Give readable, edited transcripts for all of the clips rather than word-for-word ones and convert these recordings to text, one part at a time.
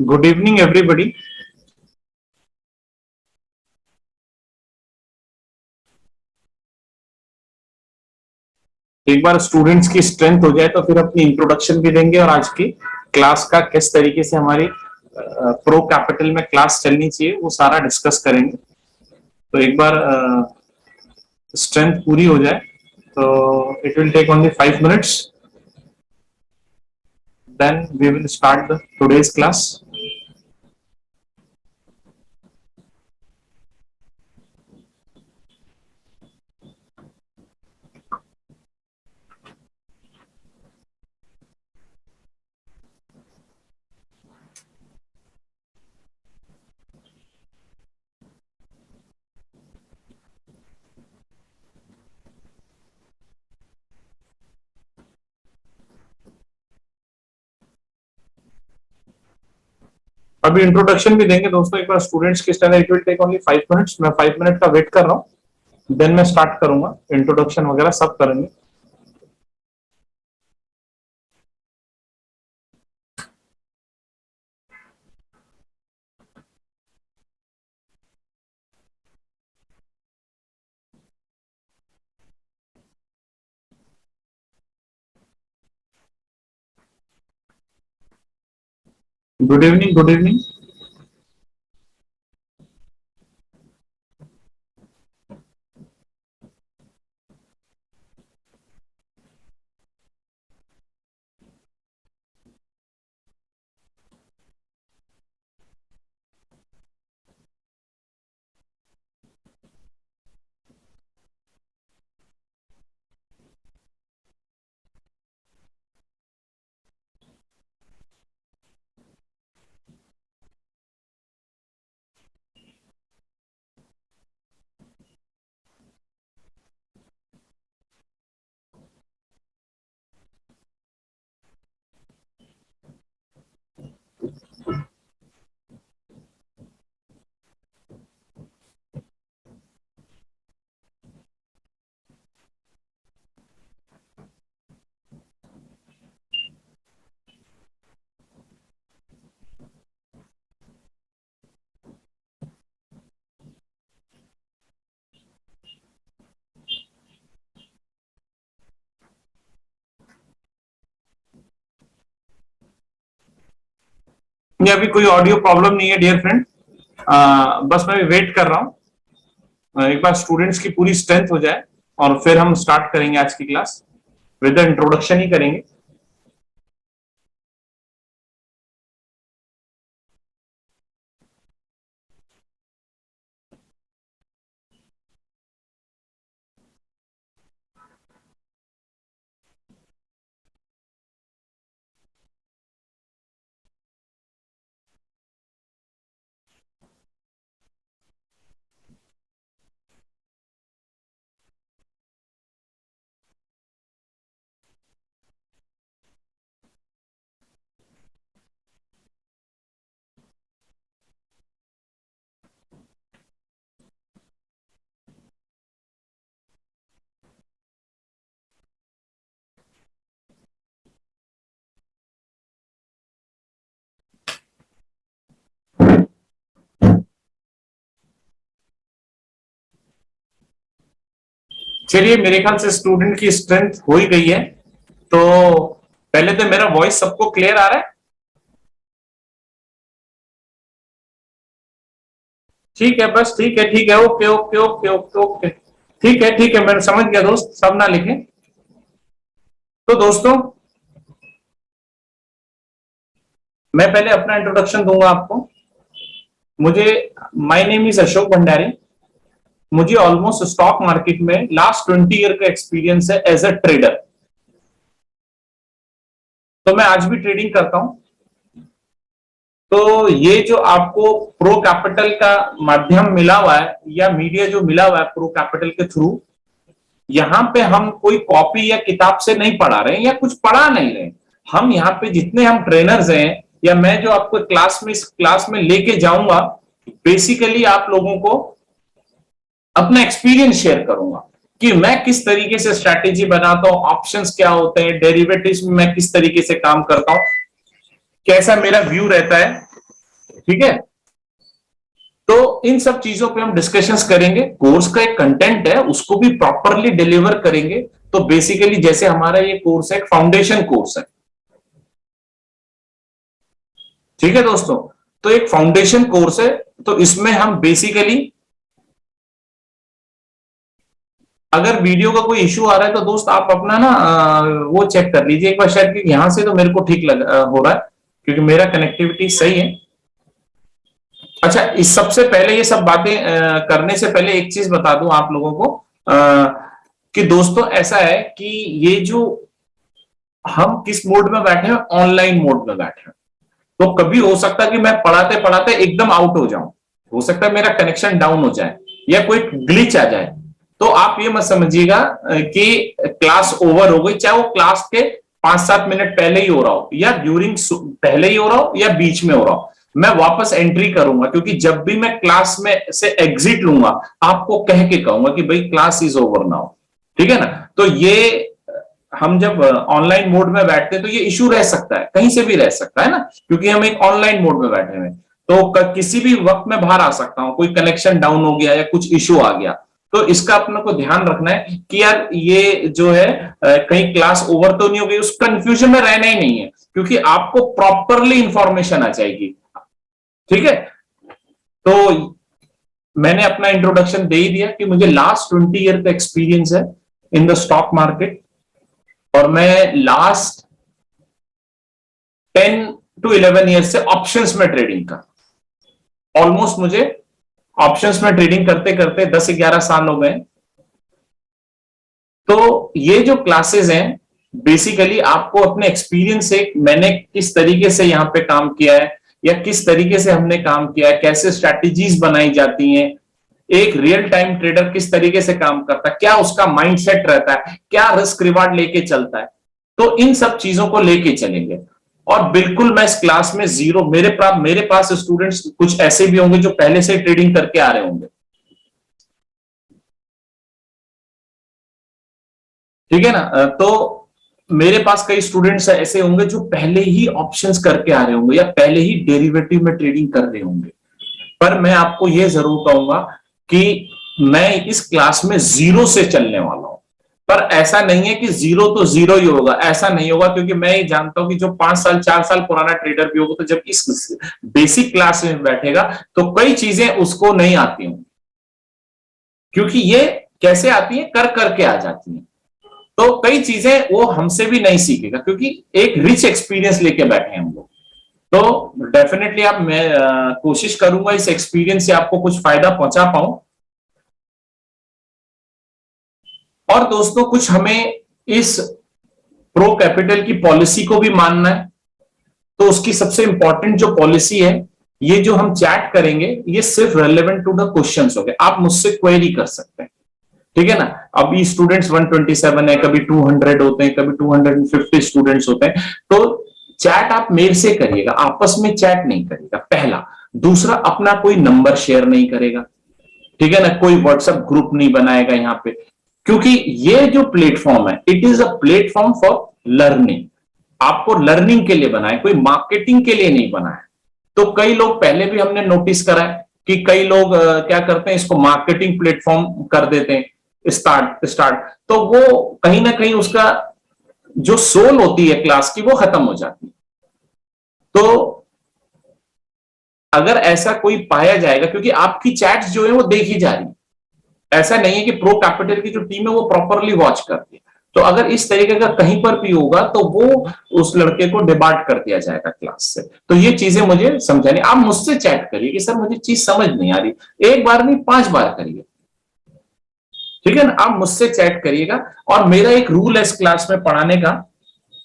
Good evening, everybody. एक बार students की स्ट्रेंथ हो जाए तो फिर अपनी इंट्रोडक्शन भी देंगे और आज की क्लास का किस तरीके से हमारी प्रो कैपिटल में क्लास चलनी चाहिए वो सारा डिस्कस करेंगे। तो एक बार स्ट्रेंथ पूरी हो जाए तो it will take only 5 minutes, then we will start the today's class. अभी इंट्रोडक्शन भी देंगे दोस्तों, एक बार स्टूडेंट्स की strength it will take only 5 minutes। मैं 5 मिनट का वेट कर रहा हूँ, देन मैं स्टार्ट करूंगा। इंट्रोडक्शन वगैरह सब करेंगे। Good evening, good evening. ये अभी कोई ऑडियो प्रॉब्लम नहीं है डियर फ्रेंड, बस मैं वेट कर रहा हूँ एक बार स्टूडेंट्स की पूरी स्ट्रेंथ हो जाए और फिर हम स्टार्ट करेंगे आज की क्लास। विद इंट्रोडक्शन ही करेंगे। चलिए, मेरे ख्याल से स्टूडेंट की स्ट्रेंथ हो ही गई है। तो पहले तो मेरा वॉइस सबको क्लियर आ रहा है? ठीक है, बस ठीक है, ठीक है, okay okay okay okay okay. ठीक है, ठीक है, मैं समझ गया दोस्त, सब ना लिखें। तो दोस्तों, मैं पहले अपना इंट्रोडक्शन दूंगा आपको। मुझे my name is Ashok Bhandari. मुझे ऑलमोस्ट स्टॉक मार्केट में लास्ट 20 ईयर का एक्सपीरियंस है एज अ ट्रेडर। तो मैं आज भी ट्रेडिंग करता हूं। तो ये जो आपको प्रो कैपिटल का माध्यम मिला हुआ है या मीडिया जो मिला हुआ है प्रो कैपिटल के थ्रू, यहाँ पे हम कोई कॉपी या किताब से नहीं पढ़ा रहे हैं या कुछ पढ़ा नहीं रहे। हम यहाँ पे जितने हम ट्रेनर्स हैं या मैं जो आपको क्लास में लेके जाऊंगा, बेसिकली आप लोगों को अपना एक्सपीरियंस शेयर करूंगा कि मैं किस तरीके से स्ट्रैटेजी बनाता हूं, ऑप्शंस क्या होते हैं, डेरिवेटिव्स में मैं किस तरीके से काम करता हूं, कैसा मेरा व्यू रहता है। ठीक है, तो इन सब चीजों पे हम डिस्कशंस करेंगे। कोर्स का एक कंटेंट है, उसको भी प्रॉपरली डिलीवर करेंगे। तो बेसिकली जैसे हमारा ये कोर्स है, एक फाउंडेशन कोर्स है, ठीक है दोस्तों। तो एक फाउंडेशन कोर्स है, तो इसमें हम बेसिकली, अगर वीडियो का कोई इश्यू आ रहा है तो दोस्त आप अपना ना वो चेक कर लीजिए एक बार, शायद कि यहां से तो मेरे को ठीक हो रहा है, क्योंकि मेरा कनेक्टिविटी सही है। अच्छा, इस सबसे पहले ये सब बातें करने से पहले एक चीज बता दूं आप लोगों को, कि दोस्तों ऐसा है कि ये जो हम किस मोड में बैठे हैं, ऑनलाइन मोड में बैठे हैं। तो कभी हो सकता है कि मैं पढ़ाते पढ़ाते एकदम आउट हो जाऊं, हो सकता है मेरा कनेक्शन डाउन हो जाए या कोई ग्लिच आ जाए। तो आप ये मत समझिएगा कि क्लास ओवर हो गई, चाहे वो क्लास के 5-7 मिनट पहले ही हो रहा हो, या ड्यूरिंग पहले ही हो रहा हो, या बीच में हो रहा हो, मैं वापस एंट्री करूंगा। क्योंकि जब भी मैं क्लास में से एग्जिट लूंगा, आपको कह के कहूंगा कि भाई क्लास इज ओवर नाउ, ठीक है ना। तो ये हम जब ऑनलाइन मोड में बैठते हैं तो ये इशू रह सकता है, कहीं से भी रह सकता है ना, क्योंकि हम एक ऑनलाइन मोड में बैठे हुए, तो किसी भी वक्त में बाहर आ सकता हूं, कोई कनेक्शन डाउन हो गया या कुछ इशू आ गया। तो इसका अपने को ध्यान रखना है कि यार ये जो है कहीं क्लास ओवर तो नहीं हो गई, उस कंफ्यूजन में रहना ही नहीं है, क्योंकि आपको प्रॉपरली इंफॉर्मेशन आ जाएगी, ठीक है। तो मैंने अपना इंट्रोडक्शन दे ही दिया कि मुझे लास्ट 20 ईयर का एक्सपीरियंस है इन द स्टॉक मार्केट, और मैं लास्ट 10 to 11 ईयर से ऑप्शंस में ट्रेडिंग कर, ऑलमोस्ट मुझे ऑप्शंस में ट्रेडिंग करते करते 10-11 साल हो गए। तो ये जो क्लासेस हैं, बेसिकली आपको अपने एक्सपीरियंस से, मैंने किस तरीके से यहां पे काम किया है या किस तरीके से हमने काम किया है, कैसे स्ट्रैटेजीज बनाई जाती हैं, एक रियल टाइम ट्रेडर किस तरीके से काम करता है, क्या उसका माइंडसेट रहता है, क्या रिस्क रिवार्ड लेके चलता है, तो इन सब चीजों को लेके चलेंगे। और बिल्कुल मैं इस क्लास में जीरो, मेरे पास स्टूडेंट्स कुछ ऐसे भी होंगे जो पहले से ट्रेडिंग करके आ रहे होंगे, ठीक है ना। तो मेरे पास कई स्टूडेंट्स ऐसे होंगे जो पहले ही ऑप्शंस करके आ रहे होंगे या पहले ही डेरिवेटिव में ट्रेडिंग कर रहे होंगे। पर मैं आपको यह जरूर कहूंगा कि मैं इस क्लास में जीरो से चलने वाला हूं। पर ऐसा नहीं है कि जीरो तो जीरो ही होगा, ऐसा नहीं होगा, क्योंकि मैं ये जानता हूं कि जो 5 साल 4 साल पुराना ट्रेडर भी होगा, तो जब इस बेसिक क्लास में बैठेगा तो कई चीजें उसको नहीं आती होंगी, क्योंकि ये कैसे आती है, कर करके आ जाती है। तो कई चीजें वो हमसे भी नहीं सीखेगा, क्योंकि एक रिच एक्सपीरियंस लेके बैठे हैं हम लोग। तो डेफिनेटली आप, मैं कोशिश करूंगा इस एक्सपीरियंस से आपको कुछ फायदा पहुंचा पाऊं। और दोस्तों कुछ हमें इस प्रो कैपिटल की पॉलिसी को भी मानना है। तो उसकी सबसे इंपॉर्टेंट जो पॉलिसी है, ये जो हम चैट करेंगे, ये सिर्फ रेलेवेंट टू द क्वेश्चंस हो गए, आप मुझसे क्वेरी कर सकते हैं, ठीक है ना। अभी स्टूडेंट्स 127 है, कभी 200 होते हैं, कभी 250 स्टूडेंट्स होते हैं। तो चैट आप मेरे से करिएगा, आपस में चैट नहीं करिएगा, पहला। दूसरा, अपना कोई नंबर शेयर नहीं करेगा, ठीक है ना, कोई व्हाट्सएप ग्रुप नहीं बनाएगा यहां पे, क्योंकि ये जो प्लेटफॉर्म है, it is a platform for learning. आपको लर्निंग के लिए बना है, कोई मार्केटिंग के लिए नहीं बना है। तो कई लोग पहले भी हमने नोटिस करा है कि कई लोग क्या करते हैं, इसको मार्केटिंग प्लेटफॉर्म कर देते हैं, स्टार्ट स्टार्ट, तो वो कहीं ना कहीं उसका जो सोल होती है क्लास की, वो खत्म हो जाती है। तो अगर ऐसा कोई पाया जाएगा, क्योंकि आपकी चैट्स जो है वो देखी जा रही है, ऐसा नहीं है कि प्रो कैपिटल की जो टीम है वो प्रॉपरली वॉच करती है। तो अगर इस तरीके का कहीं पर भी होगा, तो वो उस लड़के को डिबार्ट कर दिया जाएगा क्लास से। तो ये चीजें मुझे समझानी, आप मुझसे चैट करिए कि सर मुझे चीज समझ नहीं आ रही, एक बार नहीं 5 बार करिए, ठीक है ना। आप मुझसे चैट करिएगा। और मेरा एक रूल है इस क्लास में पढ़ाने का,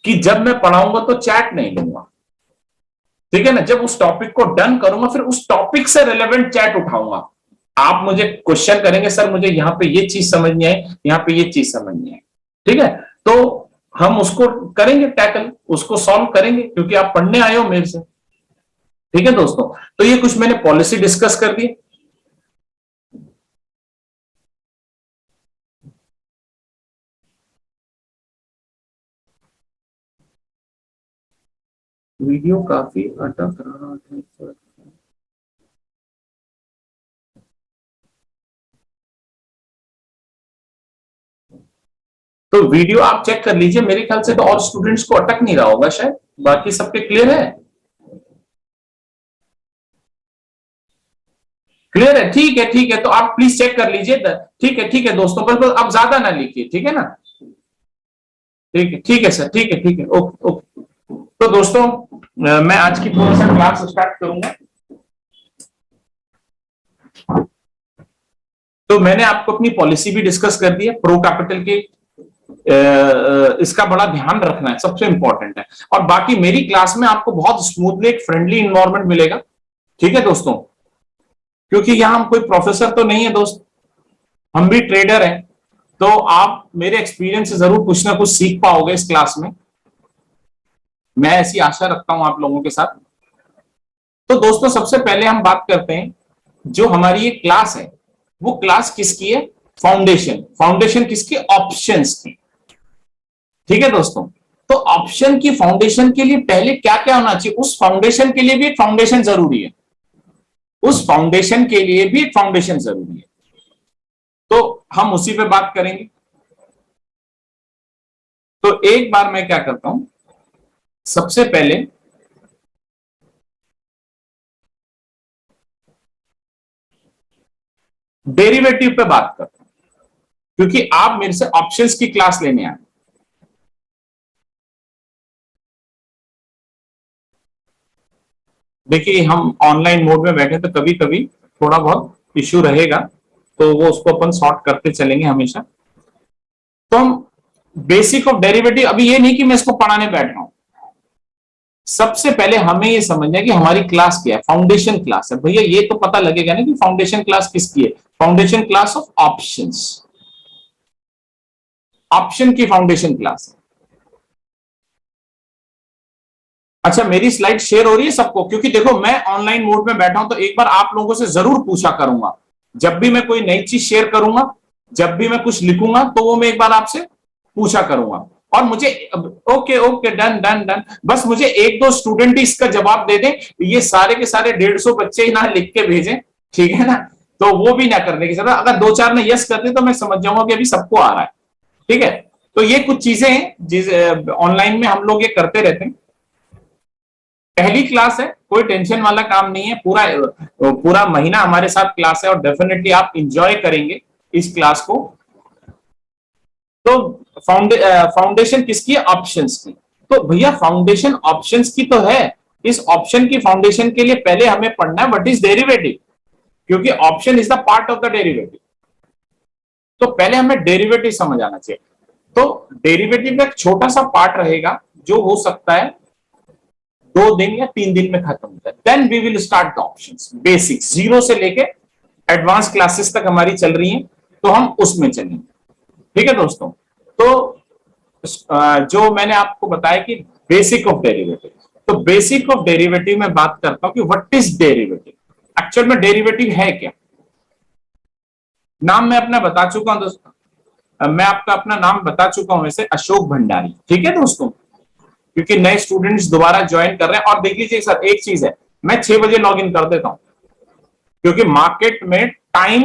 कि जब मैं पढ़ाऊंगा तो चैट नहीं लूंगा, ठीक है ना। जब उस टॉपिक को डन करूंगा, फिर उस टॉपिक से रिलेवेंट चैट उठाऊंगा। आप मुझे क्वेश्चन करेंगे, सर मुझे यहाँ पे ये चीज समझ नहीं आई, यहाँ पे ये चीज समझ नहीं आई, ठीक है। तो हम उसको करेंगे टैकल, उसको सॉल्व करेंगे, क्योंकि आप पढ़ने आए हो मेरे से, ठीक है दोस्तों। तो ये कुछ मैंने पॉलिसी डिस्कस कर दी। वीडियो काफी अटक रहा है सर। तो वीडियो आप चेक कर लीजिए, मेरे ख्याल से तो और स्टूडेंट्स को अटक नहीं रहा होगा शायद, बाकी सबके क्लियर है? क्लियर है? ठीक है, ठीक है, तो आप प्लीज चेक कर लीजिए। ठीक है दोस्तों, बस आप ज्यादा ना लिखिए, ठीक है ना? ठीक है सर, ठीक है, ओके ओके। तो दोस्तों मैं आज की थोड़ा सा क्लास स्टार्ट करूंगा। तो मैंने आपको अपनी पॉलिसी भी डिस्कस कर दी है प्रो कैपिटल की, इसका बड़ा ध्यान रखना है, सबसे इंपॉर्टेंट है। और बाकी मेरी क्लास में आपको बहुत स्मूथली एक फ्रेंडली इन्वायरमेंट मिलेगा, ठीक है दोस्तों? क्योंकि यहां हम कोई प्रोफेसर तो नहीं है दोस्त, हम भी ट्रेडर हैं। तो आप मेरे एक्सपीरियंस से जरूर कुछ ना कुछ सीख पाओगे इस क्लास में, मैं ऐसी आशा रखता हूं आप लोगों के साथ। तो दोस्तों सबसे पहले हम बात करते हैं, जो हमारी ये क्लास है वो क्लास किसकी है? फाउंडेशन। फाउंडेशन किसकी? ऑप्शंस की, ठीक है दोस्तों? तो ऑप्शन की फाउंडेशन के लिए पहले क्या क्या होना चाहिए? उस फाउंडेशन के लिए भी एक फाउंडेशन जरूरी है, उस फाउंडेशन के लिए भी एक फाउंडेशन जरूरी है। तो हम उसी पे बात करेंगे। तो एक बार मैं क्या करता हूं, सबसे पहले डेरिवेटिव पे बात करता हूं, क्योंकि आप मेरे से ऑप्शंस की क्लास लेने आए। देखिए हम ऑनलाइन मोड में बैठे तो कभी कभी थोड़ा बहुत इश्यू रहेगा, तो वो उसको अपन सॉर्ट करते चलेंगे हमेशा। तो हम बेसिक ऑफ डेरिवेटिव, अभी ये नहीं कि मैं इसको पढ़ाने बैठ रहा हूं, सबसे पहले हमें ये समझना है कि हमारी क्लास क्या है। फाउंडेशन क्लास है भैया, ये तो पता लगेगा ना कि फाउंडेशन क्लास किसकी है। Foundation class of options, option की फाउंडेशन क्लास है। अच्छा मेरी स्लाइड शेयर हो रही है सबको? क्योंकि देखो मैं ऑनलाइन मोड में बैठा हूं, तो एक बार आप लोगों से जरूर पूछा करूंगा, जब भी मैं कोई नई चीज शेयर करूंगा, जब भी मैं कुछ लिखूंगा, तो वो मैं एक बार आपसे पूछा करूंगा। और मुझे okay okay, done done done, बस मुझे एक दो स्टूडेंट ही इसका जवाब दे दें, ये सारे के सारे 150 बच्चे ही ना लिख के भेजें, ठीक है ना? तो वो भी ना करने की जरूरत, अगर दो चार ने यस करते तो मैं समझ जाऊंगा कि अभी सबको आ रहा है, ठीक है? तो ये कुछ चीजें हैं जिस ऑनलाइन में हम लोग ये करते रहते हैं। पहली क्लास है, कोई टेंशन वाला काम नहीं है, पूरा पूरा महीना हमारे साथ क्लास है और डेफिनेटली आप इंजॉय करेंगे इस क्लास को। तो फाउंडेशन किसकी है? ऑप्शंस की। तो भैया फाउंडेशन ऑप्शंस की तो है, इस ऑप्शन की फाउंडेशन के लिए पहले हमें पढ़ना है व्हाट इज डेरिवेटिव, क्योंकि option is the part of the derivative. तो पहले हमें डेरिवेटिव समझ आना चाहिए। तो डेरिवेटिव का एक छोटा सा पार्ट रहेगा जो हो सकता है 2 दिन या 3 दिन में खत्म होता है। Then we will start the options, basic zero से लेके एडवांस क्लासेस तक हमारी चल रही हैं, तो हम उसमें चलेंगे, ठीक है दोस्तों? तो जो मैंने आपको बताया कि बेसिक ऑफ डेरिवेटिव, तो बेसिक ऑफ डेरिवेटिव में बात करता हूं कि व्हाट इज डेरिवेटिव, एक्चुअल में डेरिवेटिव है क्या। नाम मैं अपना बता चुका हूं दोस्तों, मैं आपका अपना नाम बता चुका हूं वैसे, अशोक भंडारी, ठीक है दोस्तों? क्योंकि नए स्टूडेंट्स दोबारा ज्वाइन कर रहे हैं। और देख लीजिए सर, एक चीज है, मैं 6 बजे लॉग इन कर देता हूं, क्योंकि मार्केट में टाइम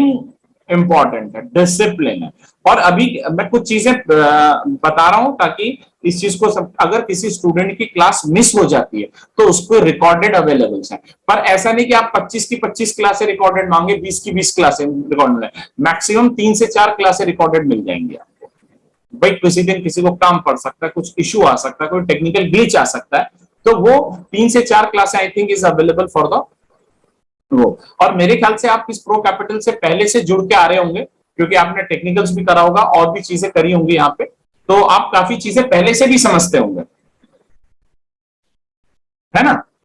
इंपॉर्टेंट है, डिसिप्लिन है। और अभी मैं कुछ चीजें बता रहा हूं ताकि इस चीज को अगर किसी स्टूडेंट की क्लास मिस हो जाती है तो उसको रिकॉर्डेड अवेलेबल है। पर ऐसा नहीं कि आप 25 की 25 क्लासें रिकॉर्डेड मांगे, 20 की 20 क्लासें रिकॉर्डेड, मैक्सिमम 3 से 4 क्लासें रिकॉर्डेड मिल जाएंगी आपको। भाई किसी दिन किसी को काम पड़ सकता है, कुछ इश्यू आ सकता है, कोई टेक्निकल ग्लिच आ सकता है, तो वो 3 से 4 क्लासें I think is available for the वो। और मेरे ख्याल से आप इस प्रो कैपिटल से पहले से जुड़ के आ रहे होंगे, क्योंकि आपने टेक्निकल्स भी करा होगा और भी चीजें करी होंगी यहाँ पे, तो आप काफी चीजें पहले से भी समझते होंगे, है ना?